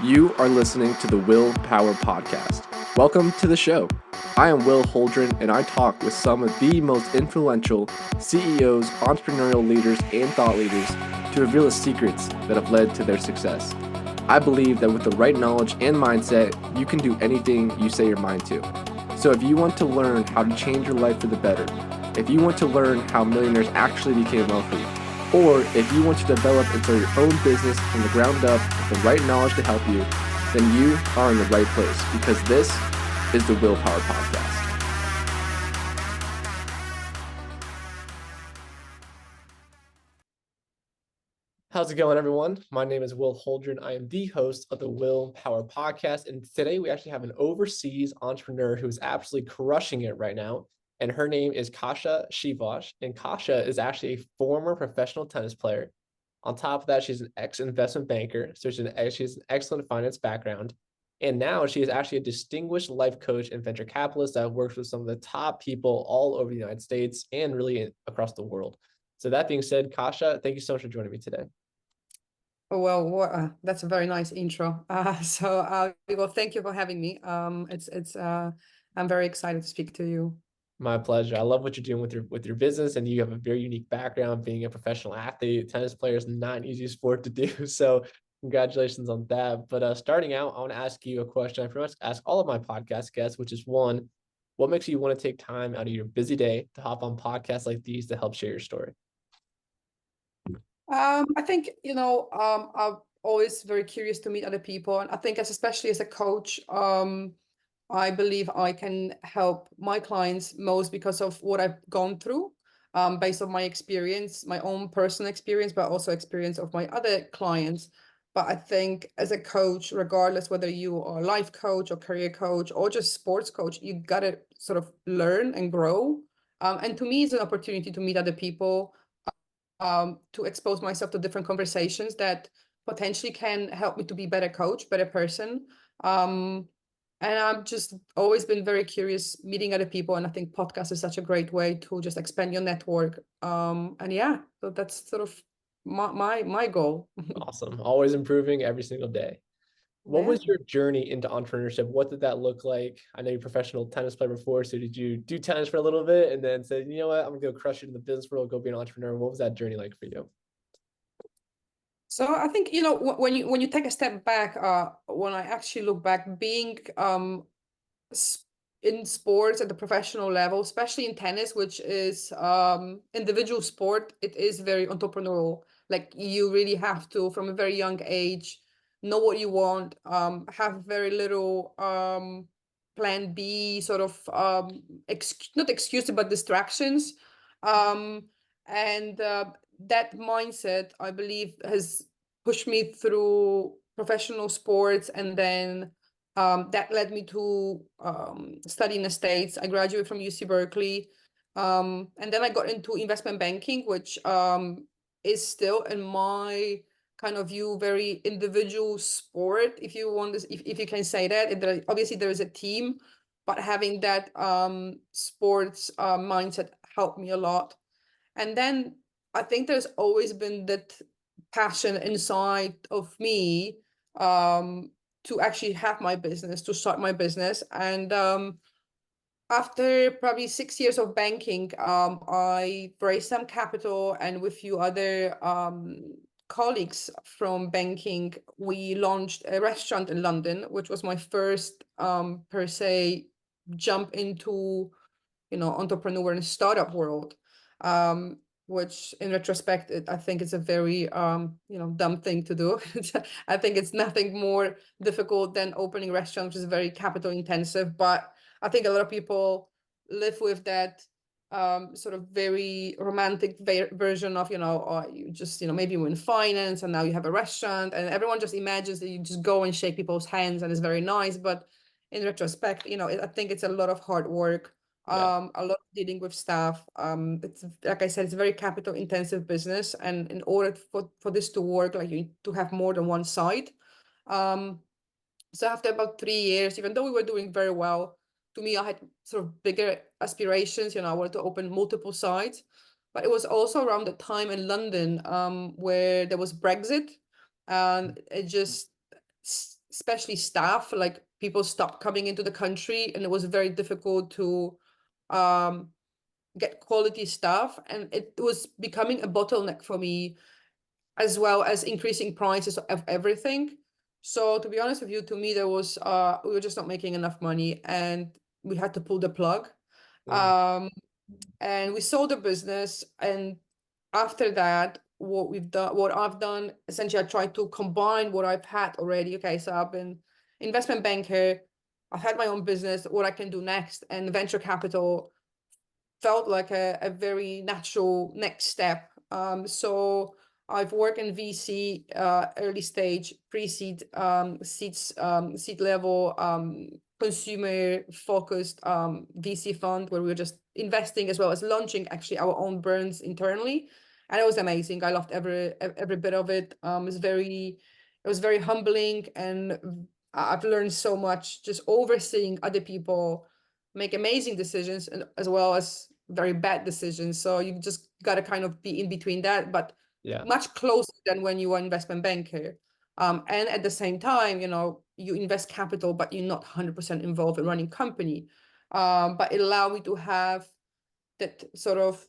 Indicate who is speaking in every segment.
Speaker 1: You are listening to the Willpower Podcast. Welcome to the show. I am Will Holdren, and I talk with some of the most influential CEOs, entrepreneurial leaders, and thought leaders to reveal the secrets that have led to their success. I believe that with the right knowledge and mindset, you can do anything you say your mind to. So if you want to learn how to change your life for the better, if you want to learn how millionaires actually became wealthy, or if you want to develop and start your own business from the ground up with the right knowledge to help you, then you are in the right place because this is the Willpower Podcast. How's it going, everyone? My name is Will Holdren. I am the host of the Willpower Podcast, and today we actually have an overseas entrepreneur who is absolutely crushing it right now. And her name is Kasia Siwosz, and Kasia is actually a former professional tennis player. On top of that, she's an ex-investment banker, so she has an excellent finance background. And now she is actually a distinguished life coach and venture capitalist that works with some of the top people all over the United States and really across the world. So that being said, Kasia, thank you so much for joining me today.
Speaker 2: Well, that's a very nice intro. Well, thank you for having me. I'm very excited to speak to you.
Speaker 1: My pleasure. I love what you're doing with your business, and you have a very unique background being a professional athlete. Tennis player is not an easy sport to do, so congratulations on that. But starting out, I want to ask you a question I pretty much ask all of my podcast guests, which is one, what makes you want to take time out of your busy day to hop on podcasts like these to help share your story?
Speaker 2: I think I'm always very curious to meet other people, and I think especially as a coach, I believe I can help my clients most because of what I've gone through, based on my experience, my own personal experience, but also experience of my other clients. But I think as a coach, regardless whether you are a life coach or career coach or just sports coach, you gotta sort of learn and grow. And to me, it's an opportunity to meet other people, to expose myself to different conversations that potentially can help me to be better coach, better person. And I've just always been very curious meeting other people. And I think podcast is such a great way to just expand your network. And yeah, so that's sort of my goal.
Speaker 1: Awesome. Always improving every single day. What
Speaker 2: Yeah.
Speaker 1: was your journey into entrepreneurship? What did that look like? I know you're a professional tennis player before, so did you do tennis for a little bit and then say, you know what, I'm gonna go crush it in the business world, go be an entrepreneur? What was that journey like for you?
Speaker 2: So I think, when you take a step back, when I actually look back, being in sports at the professional level, especially in tennis, which is individual sport, it is very entrepreneurial. Like you really have to, from a very young age, know what you want, have very little plan B, sort of not excuses, but distractions. Um, and That mindset, I believe, has pushed me through professional sports, and then that led me to study in the States. I graduated from UC Berkeley. And then I got into investment banking, which is still, in my kind of view, very individual sport, if you want this, if you can say that. Obviously, there is a team, but having that sports mindset helped me a lot. And then I think there's always been that passion inside of me, to actually have my business, to start my business. And after probably 6 years of banking, I raised some capital, and with a few other colleagues from banking, we launched a restaurant in London, which was my first per se jump into entrepreneur and startup world. Which in retrospect, I think it's a very dumb thing to do. I think it's nothing more difficult than opening a restaurant, which is very capital intensive. But I think a lot of people live with that sort of very romantic version of, or you just, maybe you're in finance and now you have a restaurant, and everyone just imagines that you just go and shake people's hands and it's very nice. But in retrospect, I think it's a lot of hard work, a lot of dealing with staff. It's, like I said, it's a very capital intensive business, and in order for this to work, like, you need to have more than one side. So after about 3 years, even though we were doing very well, to me, I had sort of bigger aspirations. I wanted to open multiple sites. But it was also around the time in London, where there was Brexit, and it just especially staff, like people stopped coming into the country, and it was very difficult to get quality staff, and it was becoming a bottleneck for me, as well as increasing prices of everything. So to be honest with you, to me, there was we were just not making enough money, and we had to pull the plug.
Speaker 1: Mm,
Speaker 2: Um, and we sold the business. And after that, what I've done, essentially, I tried to combine what I've had already. Okay, so I've been investment banker, I've had my own business, what I can do next, and venture capital felt like a very natural next step. So I've worked in VC, early stage, pre-seed, seed level, consumer focused VC fund, where we were just investing as well as launching actually our own brands internally. And it was amazing. I loved every bit of it. It was very humbling, and I've learned so much just overseeing other people make amazing decisions, and as well as very bad decisions. So you just got to kind of be in between that, but
Speaker 1: yeah.
Speaker 2: much closer than when you are investment banker. And at the same time, you invest capital, but you're not 100% involved in running company. But it allowed me to have that sort of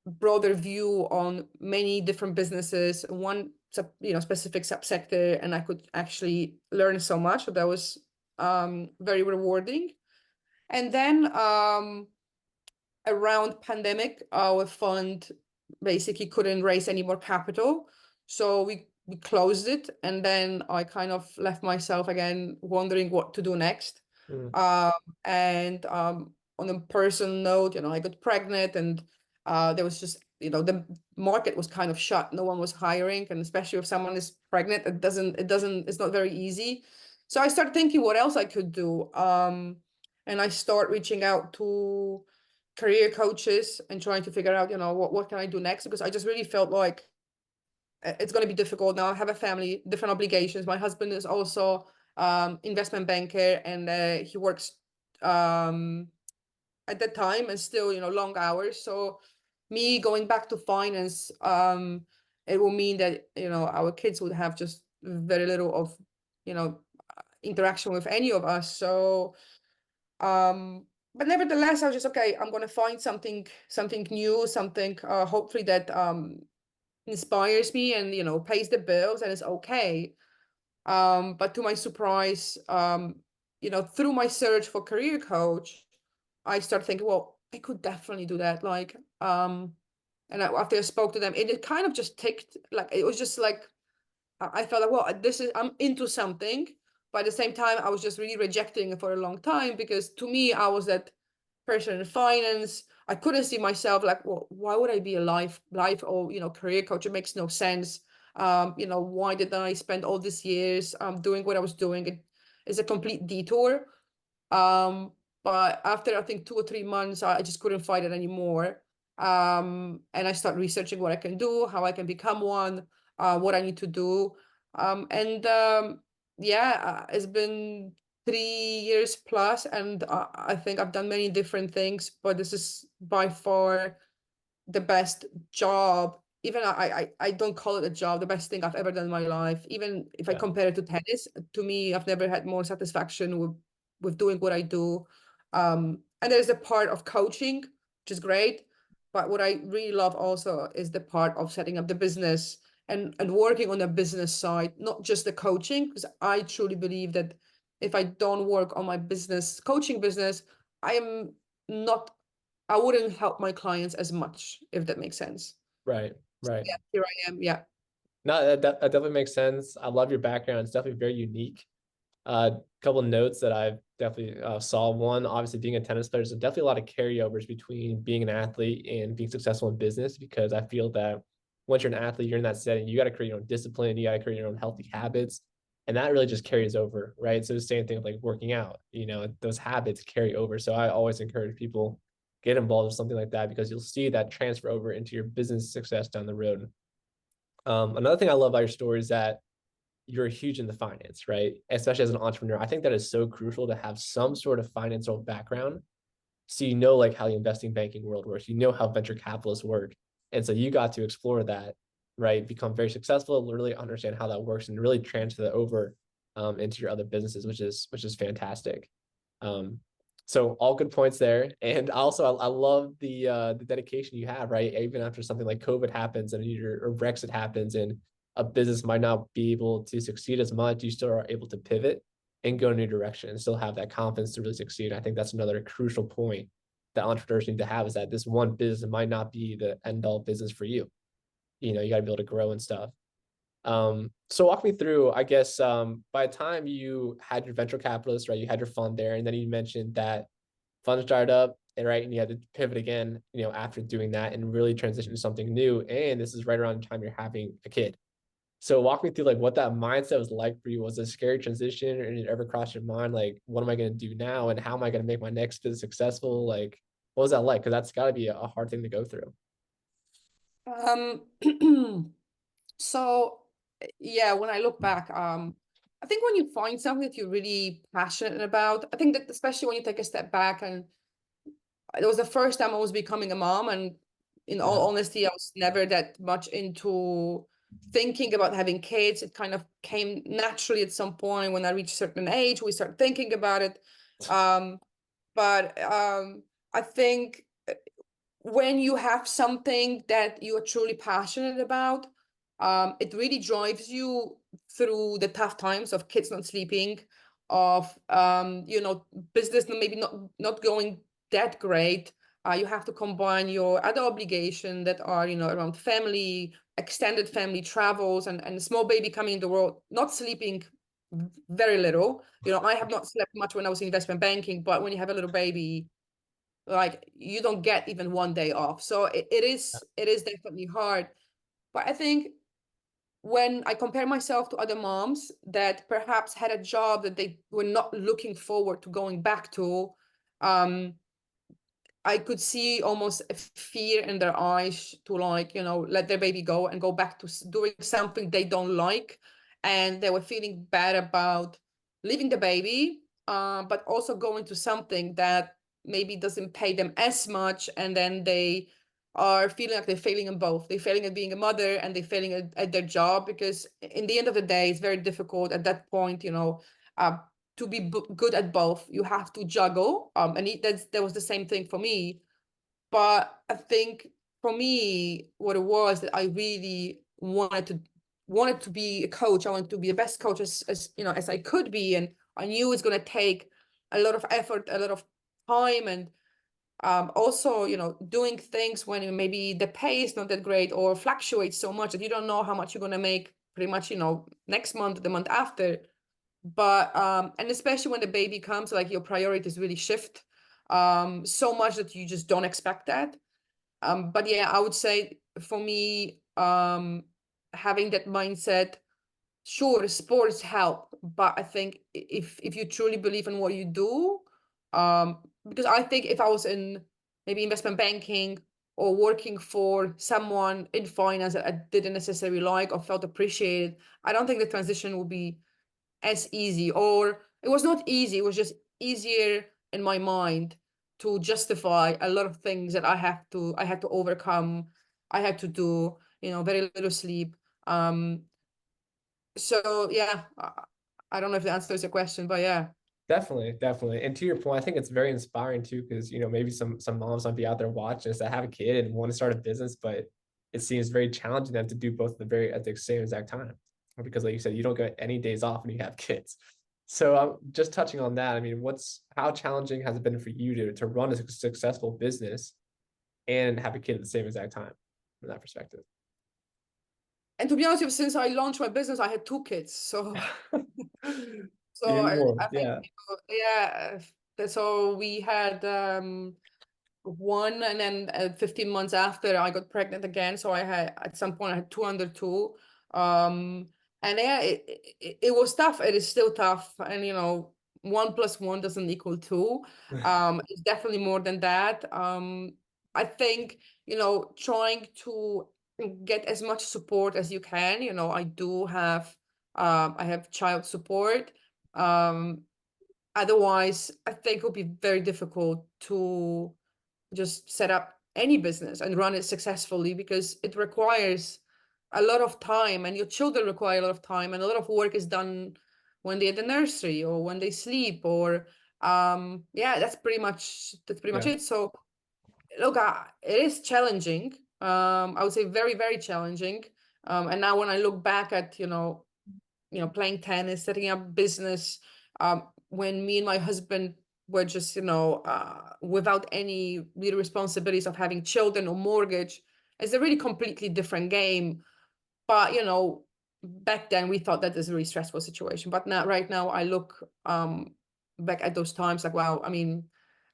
Speaker 2: broader view on many different businesses, one specific subsector, and I could actually learn so much. So that was very rewarding. And then around pandemic, our fund basically couldn't raise any more capital. So we closed it. And then I kind of left myself again wondering what to do next.
Speaker 1: Mm,
Speaker 2: Um, and on a personal note, I got pregnant, and there was just, the market was kind of shut. No one was hiring. And especially if someone is pregnant, it's not very easy. So I started thinking what else I could do. And I start reaching out to career coaches and trying to figure out, what can I do next? Because I just really felt like it's going to be difficult now. I have a family, different obligations. My husband is also investment banker, and he works at that time, and still, long hours. So me going back to finance, it will mean that, our kids would have just very little of, interaction with any of us. So but nevertheless, I was just, okay, I'm going to find something new, something hopefully that inspires me and, pays the bills, and is okay. But to my surprise, through my search for career coach, I started thinking, well, I could definitely do that. Like, after I spoke to them, it kind of just ticked. Like, it was just like, I felt like, well, I'm into something. But at the same time, I was just really rejecting it for a long time, because to me, I was that person in finance. I couldn't see myself like, well, why would I be a life or, career coach? It makes no sense. Why did I spend all these years doing what I was doing? It is a complete detour. But after, I think, 2 or 3 months, I just couldn't fight it anymore. And I started researching what I can do, how I can become one, what I need to do. And yeah, it's been 3 years plus, and I think I've done many different things, but this is by far the best job. Even I don't call it a job, the best thing I've ever done in my life. Even if I
Speaker 1: yeah.
Speaker 2: compare it to tennis, to me, I've never had more satisfaction with doing what I do. And there's a part of coaching, which is great. But what I really love also is the part of setting up the business, and working on the business side, not just the coaching, because I truly believe that if I don't work on my coaching business, I am not I wouldn't help my clients as much, if that makes sense.
Speaker 1: Right.
Speaker 2: So
Speaker 1: Right.
Speaker 2: yeah, here I am. Yeah.
Speaker 1: No, that definitely makes sense. I love your background. It's definitely very unique. A couple of notes that I've definitely saw. One, obviously being a tennis player, there's definitely a lot of carryovers between being an athlete and being successful in business, because I feel that once you're an athlete, you're in that setting, you got to create your own discipline, you got to create your own healthy habits, and that really just carries over, right? So the same thing with like working out, those habits carry over. So I always encourage people get involved with something like that, because you'll see that transfer over into your business success down the road. Another thing I love about your story is that you're huge in the finance, right? Especially as an entrepreneur. I think that is so crucial to have some sort of financial background. So like how the investing banking world works, how venture capitalists work. And so you got to explore that, right? Become very successful, really understand how that works, and really transfer that over into your other businesses, which is fantastic. So all good points there. And also I love the dedication you have, right? Even after something like COVID happens and or Brexit happens and a business might not be able to succeed as much, you still are able to pivot and go in a new direction and still have that confidence to really succeed. I think that's another crucial point that entrepreneurs need to have, is that this one business might not be the end all business for you. You know, you got to be able to grow and stuff. So walk me through, I guess, by the time you had your venture capitalist, right, you had your fund there, and then you mentioned that fund started up, and right, and you had to pivot again, you know, after doing that and really transition to something new. And this is right around the time you're having a kid. So walk me through like what that mindset was like for you. Was it a scary transition, or did it ever cross your mind, like, what am I going to do now, and how am I going to make my next business successful? Like, what was that like? Because that's got to be a hard thing to go through.
Speaker 2: Um, so yeah, when I look back, I think when you find something that you're really passionate about, I think that especially when you take a step back, and it was the first time I was becoming a mom, and in all honesty, I was never that much into thinking about having kids. It kind of came naturally at some point when I reached a certain age. We start thinking about it. But I think when you have something that you are truly passionate about, it really drives you through the tough times of kids not sleeping, of business maybe not going that great. You have to combine your other obligation that are, around family, extended family travels, and a small baby coming in the world, not sleeping very little. I have not slept much when I was in investment banking, but when you have a little baby, like, you don't get even one day off. So it is definitely hard. But I think when I compare myself to other moms that perhaps had a job that they were not looking forward to going back to, I could see almost a fear in their eyes to, like, let their baby go and go back to doing something they don't like. And they were feeling bad about leaving the baby, but also going to something that maybe doesn't pay them as much. And then they are feeling like they're failing in both. They're failing at being a mother, and they're failing at their job, because in the end of the day, it's very difficult at that point, uh, to be good at both. You have to juggle, and that was the same thing for me. But I think for me, what it was, that I really wanted to be a coach. I wanted to be the best coach as I could be, and I knew it's going to take a lot of effort, a lot of time, and also, doing things when maybe the pay is not that great, or fluctuates so much that you don't know how much you're going to make pretty much, next month, the month after. But and especially when the baby comes, like, your priorities really shift so much that you just don't expect that. But yeah, I would say for me, having that mindset, sure, sports help, but I think if you truly believe in what you do, because I think if I was in maybe investment banking, or working for someone in finance that I didn't necessarily like or felt appreciated, I don't think the transition would be as easy. Or it was not easy, it was just easier in my mind to justify a lot of things that I had to overcome. I had to do, very little sleep. So yeah, I don't know if that answers your question, but yeah.
Speaker 1: Definitely, definitely. And to your point, I think it's very inspiring too, because maybe some moms might be out there watching this that have a kid and want to start a business, but it seems very challenging them to do both at the same exact time. Because like you said, you don't get any days off when you have kids. So just touching on that, I mean, how challenging has it been for you to run a successful business and have a kid at the same exact time from that perspective?
Speaker 2: And to be honest with you, since I launched my business, I had two kids. So so
Speaker 1: Even more,
Speaker 2: I think,
Speaker 1: yeah.
Speaker 2: yeah. So we had one, and then 15 months after, I got pregnant again. So I had, at some point, I had two under two. And yeah, it was tough. It is still tough. And 1 + 1 doesn't equal two. It's definitely more than that. I think, trying to get as much support as you can. I have child support. Otherwise, I think it would be very difficult to just set up any business and run it successfully, because it requires a lot of time, and your children require a lot of time, and a lot of work is done when they're at the nursery or when they sleep, or yeah, that's pretty much
Speaker 1: Yeah.
Speaker 2: it. So look, it is challenging. I would say very, very challenging. And now when I look back at, playing tennis, setting up business, when me and my husband were just, without any real responsibilities of having children or mortgage, it's a really completely different game. But, back then we thought that is a really stressful situation. But now, right now, I look back at those times like, wow, I mean,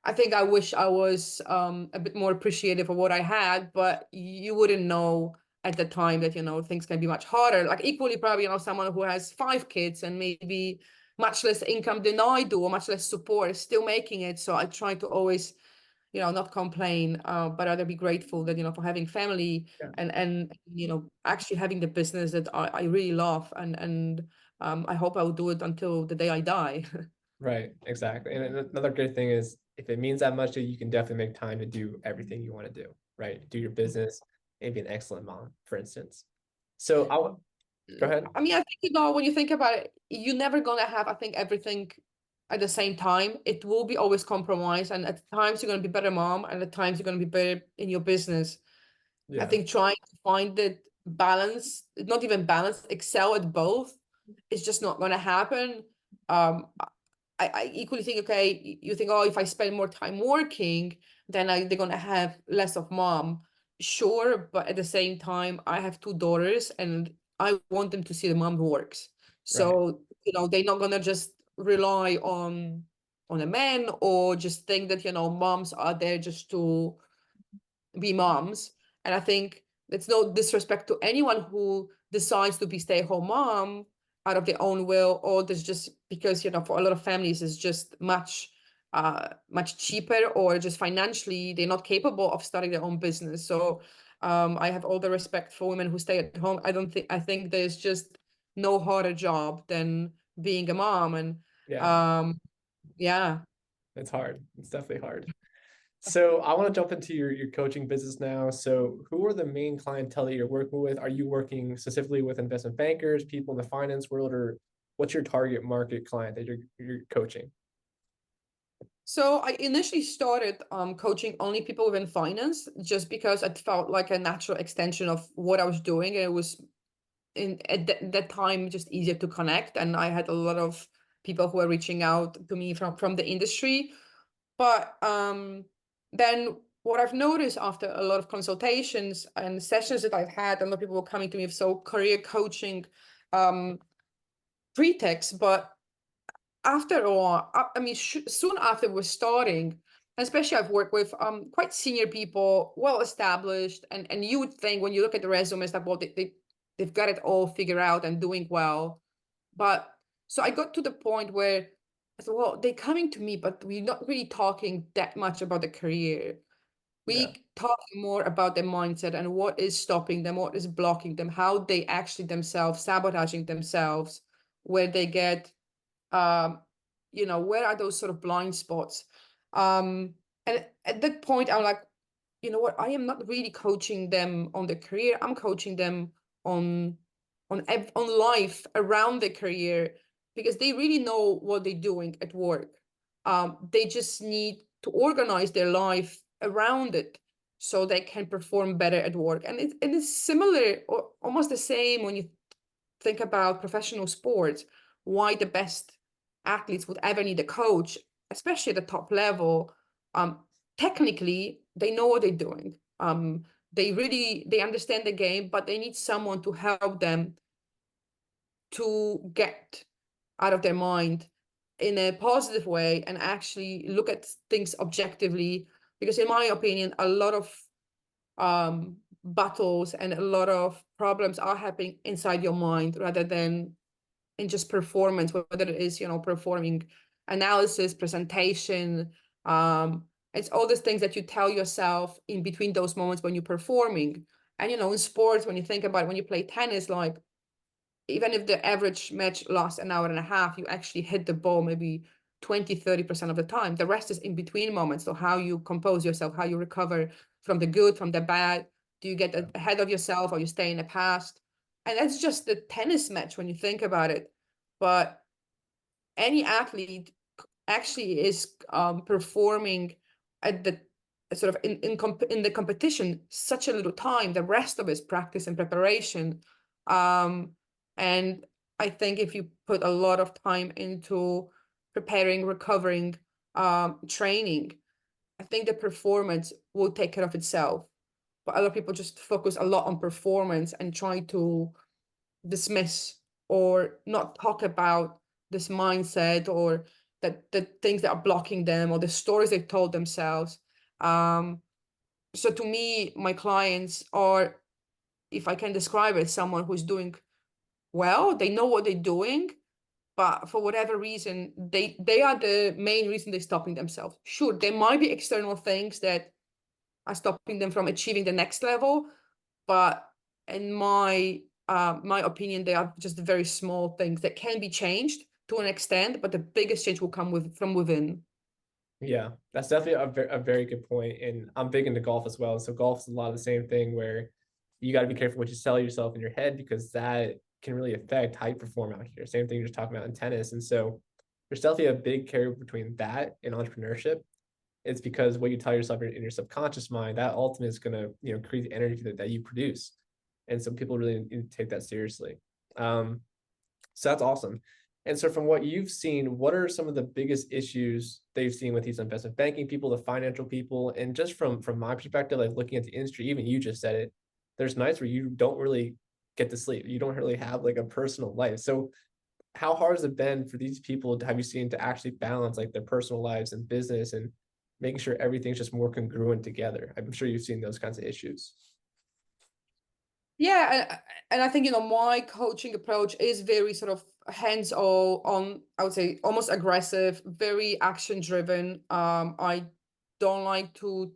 Speaker 2: I think I wish I was a bit more appreciative of what I had, but you wouldn't know at the time that, things can be much harder. Like equally, probably, someone who has 5 kids and maybe much less income than I do, or much less support, is still making it. So I try to always, not complain, but rather be grateful that, for having family
Speaker 1: Yeah.
Speaker 2: and actually having the business that I really love. And I hope I will do it until the day I die.
Speaker 1: Right, exactly. And another great thing is if it means that much to you, you can definitely make time to do everything you want to do, right? Do your business, maybe an excellent mom, for instance. So go ahead.
Speaker 2: I mean, I think, when you think about it, you're never gonna have, I think, everything at the same time. It will be always compromise, and at times you're gonna be better mom, and at times you're gonna be better in your business. I
Speaker 1: Yeah,
Speaker 2: think trying to find it balance, not even balance, excel at both, is just not gonna happen. Um, I equally think, okay, you think, oh, if I spend more time working, then they're gonna have less of mom. Sure, but at the same time, I have 2 daughters, and I want them to see the mom who works.
Speaker 1: right.
Speaker 2: So, they're not gonna just rely on a man, or just think that, moms are there just to be moms. And I think that's no disrespect to anyone who decides to be stay-at-home mom out of their own will, or there's just because, for a lot of families it's just much cheaper, or just financially they're not capable of starting their own business. So I have all the respect for women who stay at home. I think there's just no harder job than being a mom. And
Speaker 1: Yeah,
Speaker 2: yeah.
Speaker 1: it's hard. It's definitely hard. So I want to jump into your coaching business now. So who are the main clientele that you're working with? Are you working specifically with investment bankers, people in the finance world, or what's your target market client that you're coaching?
Speaker 2: So I initially started coaching only people within finance, just because it felt like a natural extension of what I was doing. And it was at that time just easier to connect. And I had a lot of people who were reaching out to me from the industry. But then what I've noticed after a lot of consultations and sessions that I've had, a lot of people were coming to me with career coaching pretext. But after all, I mean, soon after we're starting, especially I've worked with quite senior people, well established, and you would think when you look at the resumes that, well, they've got it all figured out and doing well. But so I got to the point where I thought, well, they're coming to me, but we're not really talking that much about the career.
Speaker 1: Yeah,
Speaker 2: We talk more about their mindset and what is stopping them, what is blocking them, how they actually themselves sabotaging themselves, where they get where are those sort of blind spots? And at that point, I'm like, you know what? I am not really coaching them on the career. I'm coaching them on on life around the career, because they really know what they're doing at work. They just need to organize their life around it so they can perform better at work. And it is similar, or almost the same, when you think about professional sports, why the best athletes would ever need a coach, especially at the top level. Um, Technically, they know what they're doing. They understand the game, but they need someone to help them to get out of their mind in a positive way and actually look at things objectively. Because in my opinion, a lot of battles and a lot of problems are happening inside your mind rather than in just performance, whether it is, performing analysis, presentation. It's all these things that you tell yourself in between those moments when you're performing. And, in sports, when you think about it, when you play tennis, like, even if the average match lasts an hour and a half, you actually hit the ball maybe 20-30% of the time. The rest is in between moments. So how you compose yourself, how you recover from the good, from the bad. Do you get ahead of yourself, or you stay in the past? And that's just the tennis match when you think about it. But any athlete actually is performing at the sort of in the competition such a little time. The rest of it is practice and preparation. And I think if you put a lot of time into preparing, recovering, training, I think the performance will take care of itself. But other people just focus a lot on performance and try to dismiss or not talk about this mindset or that the things that are blocking them or the stories they told themselves. So to me, my clients are, if I can describe it, someone who's doing well, they know what they're doing, but for whatever reason, they are the main reason they're stopping themselves. Sure, there might be external things that are stopping them from achieving the next level, but in my opinion, they are just very small things that can be changed to an extent, but the biggest change will come from within.
Speaker 3: Yeah, that's definitely a very good point. And I'm big into golf as well. So golf's a lot of the same thing where you got to be careful what you tell yourself in your head, because that can really affect how you perform out here. Same thing you're just talking about in tennis. And so there's definitely a big carry between that and entrepreneurship. It's because what you tell yourself in your subconscious mind, that ultimately is going to, create the energy that you produce. And so people really need to take that seriously. So that's awesome. And so from what you've seen, what are some of the biggest issues they've seen with these investment banking people, the financial people? And just from my perspective, like looking at the industry, even you just said it, there's nights where you don't really get to sleep. You don't really have like a personal life. So how hard has it been for these people have you seen to actually balance like their personal lives and business and making sure everything's just more congruent together? I'm sure you've seen those kinds of issues.
Speaker 2: Yeah, and I think, my coaching approach is very sort of hands-on, I would say almost aggressive, very action-driven. I don't like to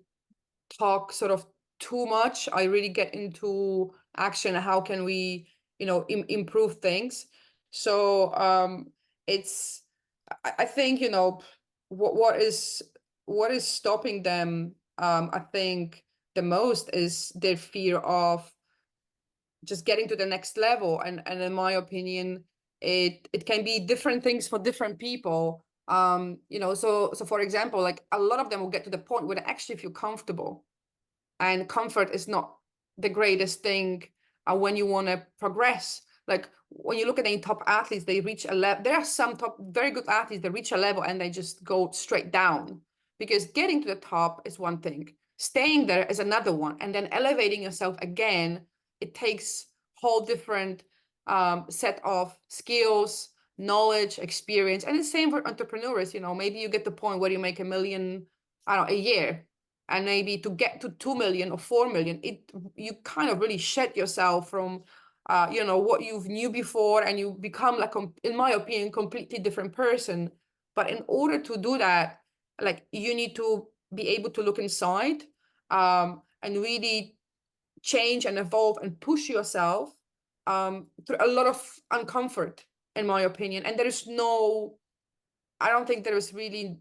Speaker 2: talk sort of too much. I really get into action. How can we, improve things? So it's, I think, what is stopping them, I think the most is their fear of just getting to the next level. And in my opinion, it can be different things for different people. So for example, like a lot of them will get to the point where they actually feel comfortable, and comfort is not the greatest thing when you want to progress. Like when you look at any top athletes, they reach a level. There are some top very good athletes that reach a level and they just go straight down, because getting to the top is one thing, staying there is another one, and then elevating yourself again, it takes whole different set of skills, knowledge, experience. And the same for entrepreneurs. Maybe you get the point where you make $1 million, I don't know, a year, and maybe to get to 2 million or 4 million, you kind of really shed yourself from what you've knew before, and you become, like, in my opinion, completely different person. But in order to do that, like, you need to be able to look inside, and really change and evolve and push yourself through a lot of uncomfort, in my opinion. And I don't think there is really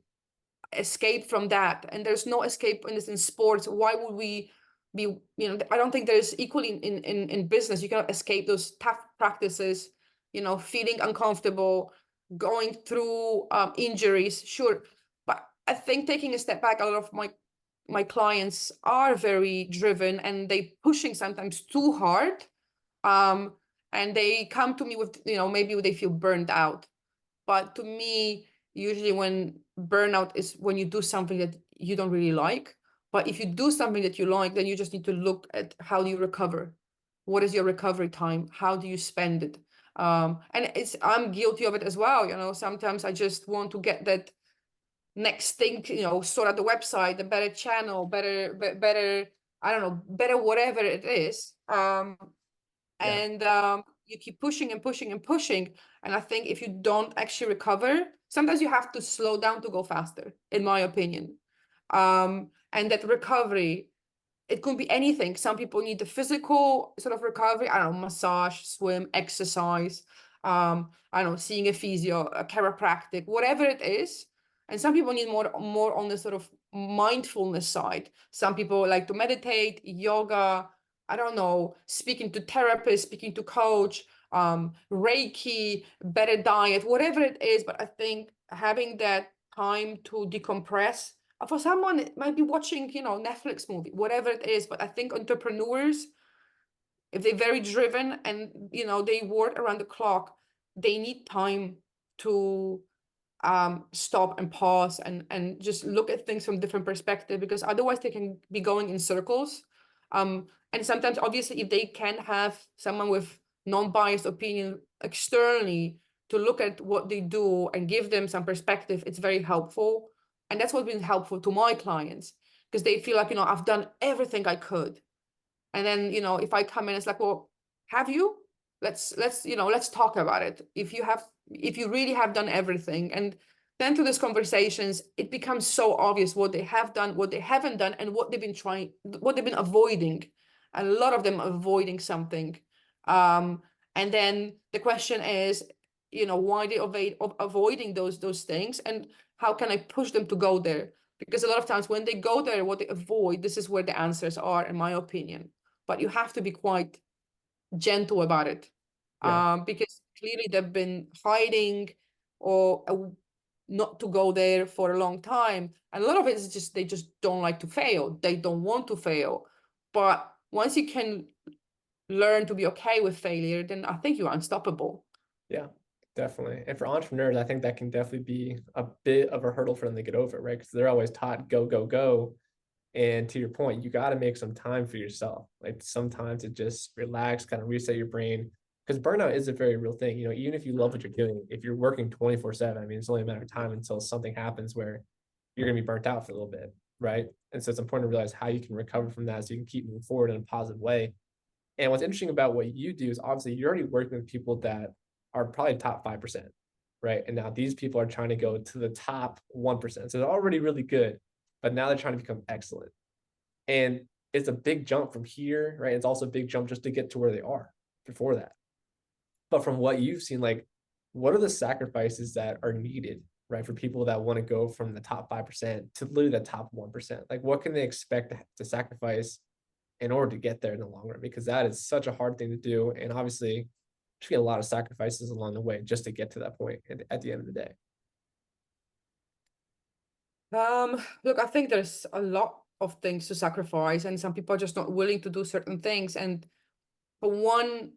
Speaker 2: escape from that. And there's no escape in this in sports. Why would we be, I don't think there's equally in business. You cannot escape those tough practices, feeling uncomfortable, going through injuries, sure. But I think taking a step back, a lot of my clients are very driven, and they pushing sometimes too hard. And they come to me with, maybe they feel burned out. But to me, usually when burnout is when you do something that you don't really like. But if you do something that you like, then you just need to look at how do you recover? What is your recovery time? How do you spend it? And I'm guilty of it as well. Sometimes I just want to get that next thing, sort out the website, a better channel, better, I don't know, better whatever it is. And you keep pushing and pushing and pushing. And I think if you don't actually recover, sometimes you have to slow down to go faster, in my opinion. And that recovery, it could be anything. Some people need the physical sort of recovery. I don't know, massage, swim, exercise. I don't know, seeing a physio, a chiropractic, whatever it is. And some people need more on the sort of mindfulness side. Some people like to meditate, yoga, I don't know, speaking to therapists, speaking to coach, Reiki, better diet, whatever it is. But I think having that time to decompress, for someone it might be watching, Netflix movie, whatever it is. But I think entrepreneurs, if they're very driven and they work around the clock, they need time to stop and pause and just look at things from different perspective, because otherwise they can be going in circles. And sometimes, obviously, if they can have someone with non-biased opinion externally to look at what they do and give them some perspective, it's very helpful. And that's what's been helpful to my clients, because they feel like, I've done everything I could. And then, if I come in, it's like, well, have you? Let's talk about it. If you really have done everything, and then through these conversations, it becomes so obvious what they have done, what they haven't done, and what they've been avoiding. A lot of them avoiding something. And then the question is, why they avoiding those things, and how can I push them to go there? Because a lot of times when they go there, what they avoid, this is where the answers are, in my opinion. But you have to be quite gentle about it, because clearly they've been hiding or not to go there for a long time. And a lot of it is just they just don't like to fail. They don't want to fail. But once you can learn to be okay with failure, then I think you're unstoppable.
Speaker 3: Yeah, definitely. And for entrepreneurs, I think that can definitely be a bit of a hurdle for them to get over, right? Because they're always taught go, go, go. And to your point, you got to make some time for yourself. Like sometimes to just relax, kind of reset your brain, because burnout is a very real thing. Even if you love what you're doing, if you're working 24/7, I mean, it's only a matter of time until something happens where you're going to be burnt out for a little bit, right? And so it's important to realize how you can recover from that so you can keep moving forward in a positive way. And what's interesting about what you do is obviously you're already working with people that are probably top 5%, right? And now these people are trying to go to the top 1%. So they're already really good, but now they're trying to become excellent. And it's a big jump from here, right? It's also a big jump just to get to where they are before that. But from what you've seen, like, what are the sacrifices that are needed, right, for people that want to go from the top 5% to literally the top 1%? Like, what can they expect to sacrifice in order to get there in the long run? Because that is such a hard thing to do. And obviously, you get a lot of sacrifices along the way just to get to that point at the end of the day.
Speaker 2: Look, I think there's a lot of things to sacrifice, and some people are just not willing to do certain things. And for one,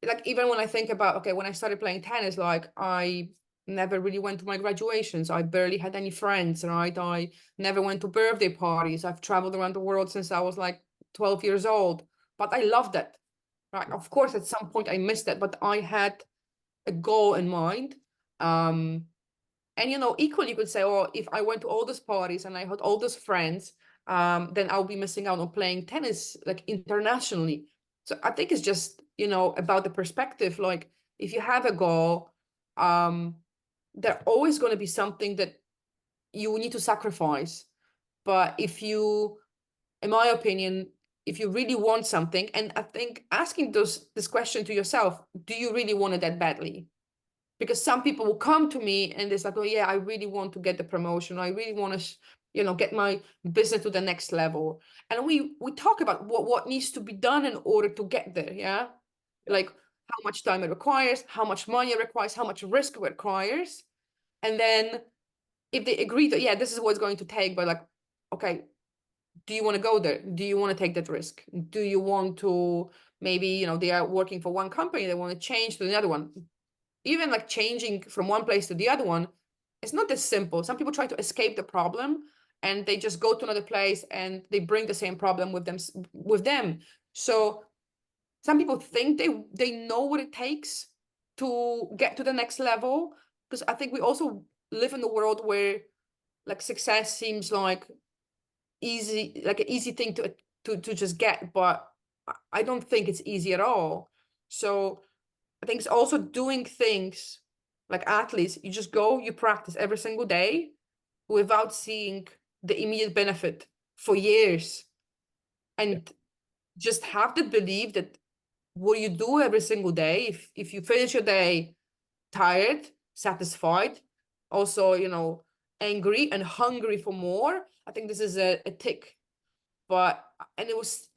Speaker 2: like, even when I think about, okay, when I started playing tennis, like, I never really went to my graduations. I barely had any friends, right? I never went to birthday parties. I've traveled around the world since I was like 12 years old, but I loved it, right? Of course, at some point I missed it, but I had a goal in mind. And, equally you could say, oh, if I went to all those parties and I had all those friends, then I'll be missing out on playing tennis, like, internationally. So I think it's just, about the perspective. Like, if you have a goal, there's always going to be something that you need to sacrifice. But in my opinion, if you really want something, and I think asking this question to yourself, do you really want it that badly? Because some people will come to me and it's like, oh yeah, I really want to get the promotion. I really want to, get my business to the next level. And we talk about what needs to be done in order to get there. Yeah. Like how much time it requires, how much money it requires, how much risk it requires. And then if they agree that, yeah, this is what it's going to take, but like, okay, do you want to go there? Do you want to take that risk? Do you want to, maybe, they are working for one company, they want to change to another one. Even like changing from one place to the other one, it's not this simple. Some people try to escape the problem and they just go to another place and they bring the same problem with them. So some people think they know what it takes to get to the next level, because I think we also live in a world where, like, success seems like an easy thing to just get, but I don't think it's easy at all. So I think it's also doing things like athletes. You just go, you practice every single day without seeing the immediate benefit for years. And just have the belief that what you do every single day, if you finish your day tired, satisfied, also, angry and hungry for more, I think this is a tick. But and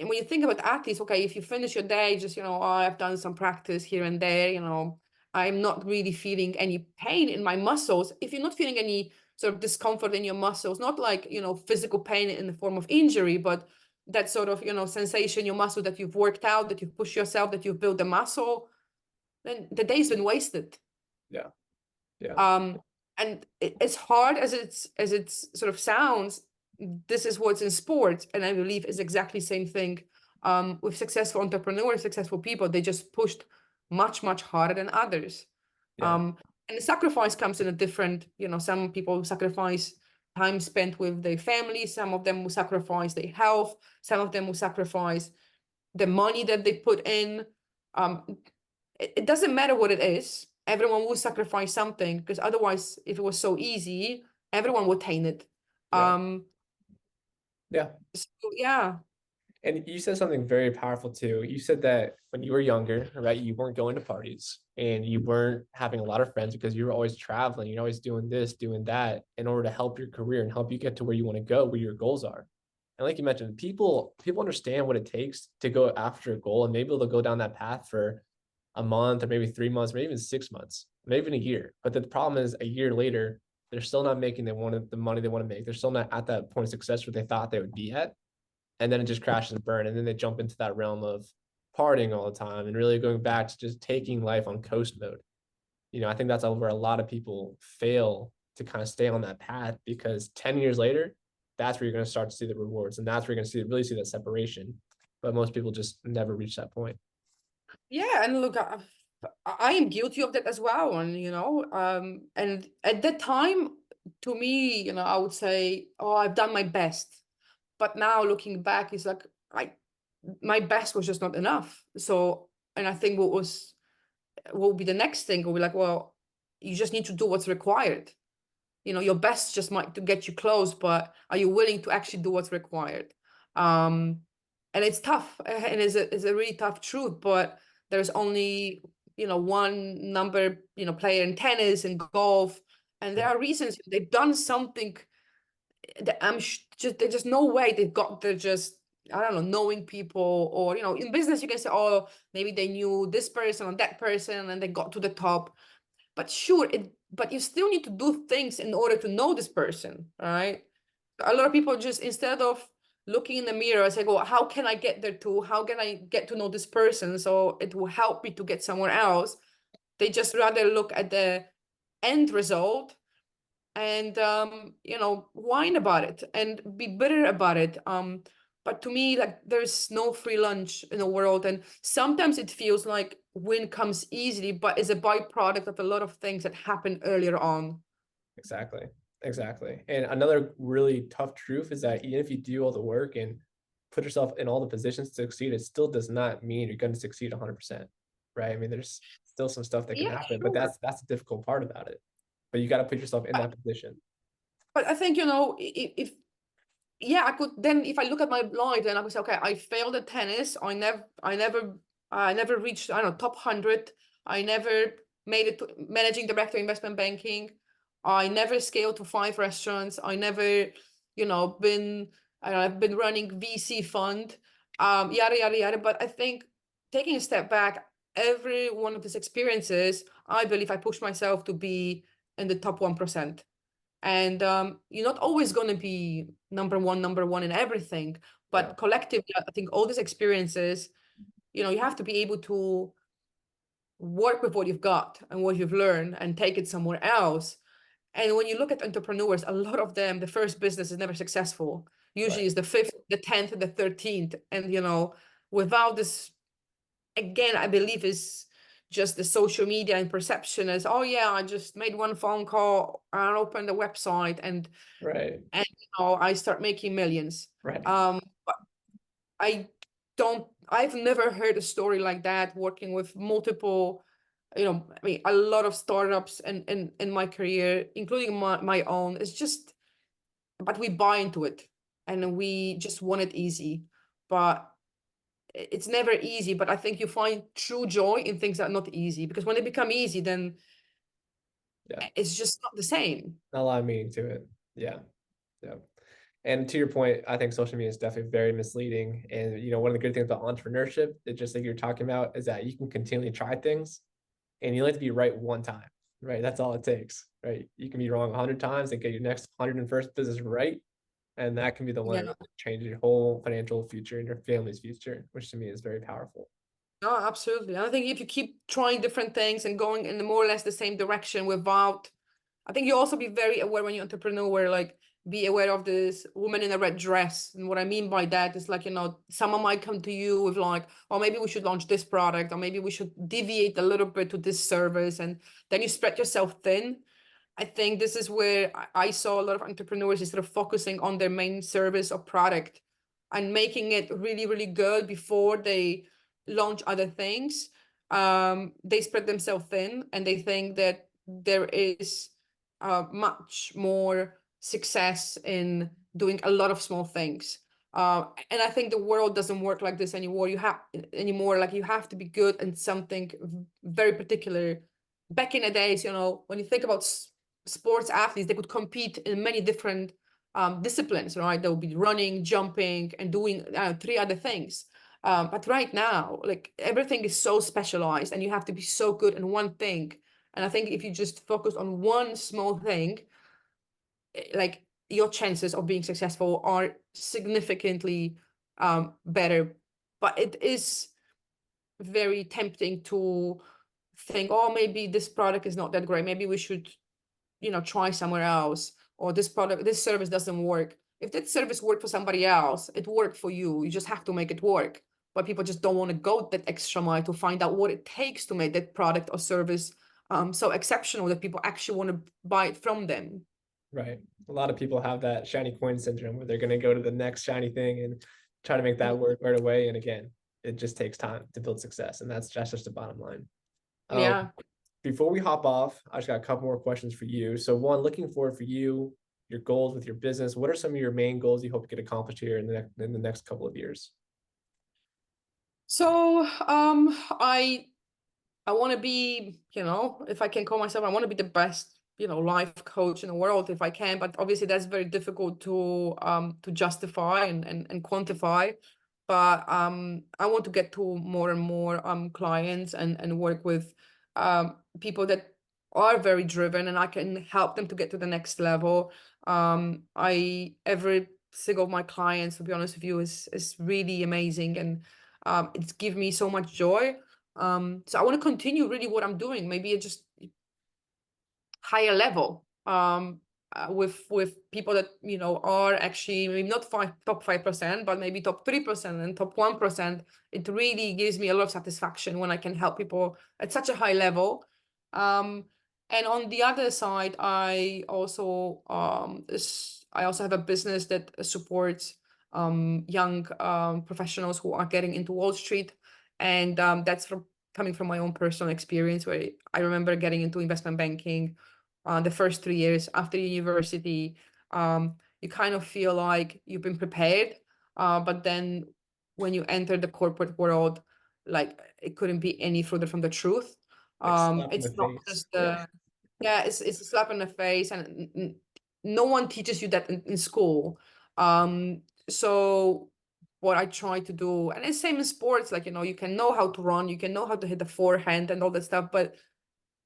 Speaker 2: when you think about athletes, okay, if you finish your day, just oh, I've done some practice here and there, I'm not really feeling any pain in my muscles. If you're not feeling any sort of discomfort in your muscles, not like physical pain in the form of injury, but that sort of sensation in your muscle that you've worked out, that you've pushed yourself, that you've built the muscle, then the day's been wasted.
Speaker 3: Yeah.
Speaker 2: And as hard as it's sort of sounds, this is what's in sports, and I believe is exactly the same thing with successful entrepreneurs, successful people. They just pushed much harder than others. And the sacrifice comes in a different, some people sacrifice time spent with their family, some of them will sacrifice their health, some of them will sacrifice the money that they put in. It doesn't matter what it is. Everyone will sacrifice something, because otherwise, if it was so easy, everyone would attain it.
Speaker 3: Yeah.
Speaker 2: So, yeah.
Speaker 3: And you said something very powerful too. You said that when you were younger, right, you weren't going to parties and you weren't having a lot of friends because you were always traveling. You're always doing this, doing that in order to help your career and help you get to where you want to go, where your goals are. And like you mentioned, people understand what it takes to go after a goal, and maybe they'll go down that path for a month or maybe 3 months, maybe even 6 months, maybe even a year. But the problem is, a year later, they're still not making the money they want to make. They're still not at that point of success where they thought they would be at. And then it just crashes and burns. And then they jump into that realm of partying all the time and really going back to just taking life on coast mode. I think that's where a lot of people fail to kind of stay on that path, because 10 years later, that's where you're going to start to see the rewards. And that's where you're going to really see that separation. But most people just never reach that point.
Speaker 2: Yeah. And look, I am guilty of that as well. And, and at that time, to me, I would say, oh, I've done my best. But now looking back, it's like my best was just not enough. So, and I think what will be the next thing will be like, well, you just need to do what's required. Your best just might to get you close, but are you willing to actually do what's required? And it's tough, and it's a really tough truth. But there's only one number player in tennis and golf, and there are reasons they've done something that there's just no way they've got the just, I don't know, knowing people, or in business you can say, oh, maybe they knew this person or that person and they got to the top. But sure, but you still need to do things in order to know this person, right? A lot of people just, instead of looking in the mirror and say, well, how can I get there too? How can I get to know this person so it will help me to get somewhere else? They just rather look at the end result and whine about it and be bitter about it. But to me, like, there's no free lunch in the world, and sometimes it feels like win comes easily, but is a byproduct of a lot of things that happened earlier on.
Speaker 3: Exactly. And another really tough truth is that even if you do all the work and put yourself in all the positions to succeed, it still does not mean you're going to succeed 100%, right? I mean, there's still some stuff that can happen,
Speaker 2: sure.
Speaker 3: but that's the difficult part about it. But you got to put yourself in that position.
Speaker 2: But I think, if I could, then if I look at my life, then I could say, okay, I failed at tennis. I never reached, I don't know, top 100. I never made it to managing director investment banking. I never scaled to 5 restaurants. I never, I've been running VC fund, yada. But I think taking a step back, every one of these experiences, I believe I pushed myself to be in the top 1%. And you're not always going to be number one in everything, but collectively, I think all these experiences, you have to be able to work with what you've got and what you've learned and take it somewhere else. And when you look at entrepreneurs, a lot of them, the first business is never successful. Usually it's the 5th, the 10th, and the 13th. And, without this, again, I believe is just the social media and perception as, oh yeah, I just made one phone call and opened a website and I start making millions.
Speaker 3: Right.
Speaker 2: But I've never heard a story like that, working with multiple, I mean, a lot of startups in my career, including my own. It's just, but we buy into it and we just want it easy. But it's never easy, but I think you find true joy in things that are not easy, because when they become easy, then it's just not the same.
Speaker 3: Not a lot of meaning to it. Yeah. And to your point, I think social media is definitely very misleading. And one of the good things about entrepreneurship, is just like you're talking about, is that you can continually try things, and you like to be right one time, right? That's all it takes, right? You can be wrong 100 times and get your next 101st business right, and that can be the one
Speaker 2: Yeah.
Speaker 3: that changes your whole financial future and your family's future, which to me is very powerful.
Speaker 2: No, absolutely. And I think if you keep trying different things and going in the more or less the same direction without, I think you also be very aware when you're entrepreneur, like be aware of this woman in a red dress. And what I mean by that is like, someone might come to you with like, oh, maybe we should launch this product, or maybe we should deviate a little bit to this service. And then you spread yourself thin. I think this is where I saw a lot of entrepreneurs instead of focusing on their main service or product and making it really, really good before they launch other things. They spread themselves thin, and they think that there is much more success in doing a lot of small things. And I think the world doesn't work like this anymore. Like you have to be good in something very particular. Back in the days, when you think about sports athletes, they could compete in many different disciplines, right? They would be running, jumping, and doing 3 other things. But right now, like everything is so specialized, and you have to be so good in one thing. And I think if you just focus on one small thing, like your chances of being successful are significantly better. But it is very tempting to think, oh, maybe this product is not that great. Maybe we should, try somewhere else. Or this service doesn't work. If that service worked for somebody else, it worked for you. You just have to make it work. But people just don't want to go that extra mile to find out what it takes to make that product or service so exceptional that people actually want to buy it from them.
Speaker 3: Right. A lot of people have that shiny coin syndrome where they're going to go to the next shiny thing and try to make that work right away. And again, it just takes time to build success. And that's just the bottom line.
Speaker 2: Yeah.
Speaker 3: Before we hop off, I just got a couple more questions for you. So one, looking forward for you, your goals with your business. What are some of your main goals you hope to get accomplished here in the next couple of years?
Speaker 2: So I want to be, if I can call myself, I want to be the best, life coach in the world if I can. But obviously that's very difficult to justify and quantify. But I want to get to more and more clients and work with people that are very driven, and I can help them to get to the next level. Every single of my clients, to be honest with you, is really amazing, and it's given me so much joy. So I want to continue really what I'm doing, maybe at just higher level, with people that are actually maybe not top 5%, but maybe top 3% and top 1%. It really gives me a lot of satisfaction when I can help people at such a high level. And on the other side, I also have a business that supports young professionals who are getting into Wall Street. And that's coming from my own personal experience, where I remember getting into investment banking the first 3 years after university. You kind of feel like you've been prepared, but then when you enter the corporate world, like it couldn't be any further from the truth.
Speaker 3: Like slap in the
Speaker 2: It's not
Speaker 3: face.
Speaker 2: just it's a slap in the face, and no one teaches you that in school. So what I try to do, and it's same in sports, like you can know how to run, you can know how to hit the forehand and all that stuff, but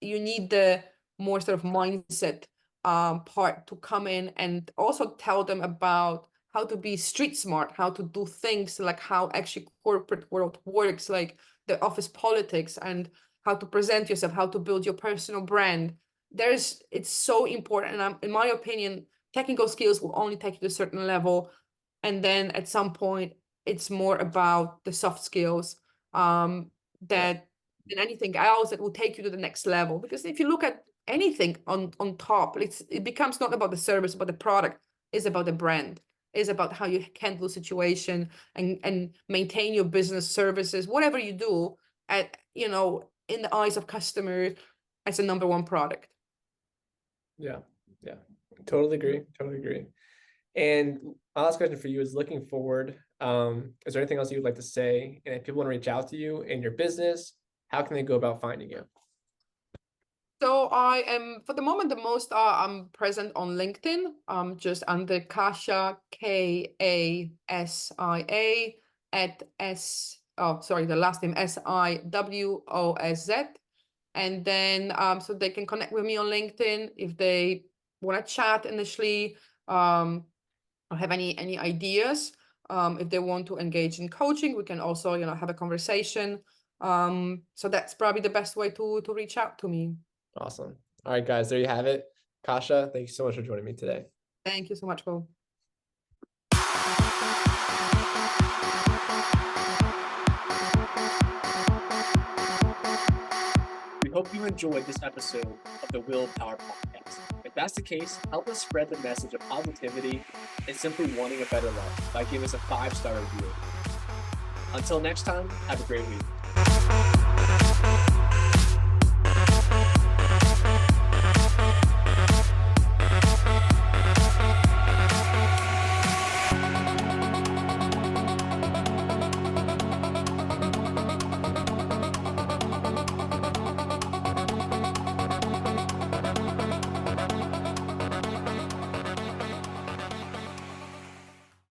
Speaker 2: you need the more sort of mindset part to come in and also tell them about how to be street smart, how to do things, like how actually corporate world works, like the office politics, and how to present yourself, how to build your personal brand. It's so important. And in my opinion, technical skills will only take you to a certain level. And then at some point, it's more about the soft skills that than anything else that will take you to the next level. Because if you look at anything on top, it becomes not about the service, but the product. It's about the brand. It's about how you handle the situation and maintain your business services, whatever you do at in the eyes of customers as a number one product.
Speaker 3: Yeah. Totally agree. And my last question for you is, looking forward, is there anything else you'd like to say? And if people want to reach out to you in your business, how can they go about finding you?
Speaker 2: So I am, for the moment, the most I'm present on LinkedIn. Just under Kasia, Kasia at the last name Siwosz. And then so they can connect with me on LinkedIn if they want to chat initially, or have any ideas. If they want to engage in coaching, we can also, have a conversation. So that's probably the best way to reach out to me.
Speaker 3: Awesome. All right, guys, there you have it. Kasia, thank you so much for joining me today.
Speaker 2: Thank you so much, Will.
Speaker 1: We hope you enjoyed this episode of the Willpower Podcast. If that's the case, help us spread the message of positivity and simply wanting a better life by giving us a 5-star review. Until next time, have a great week.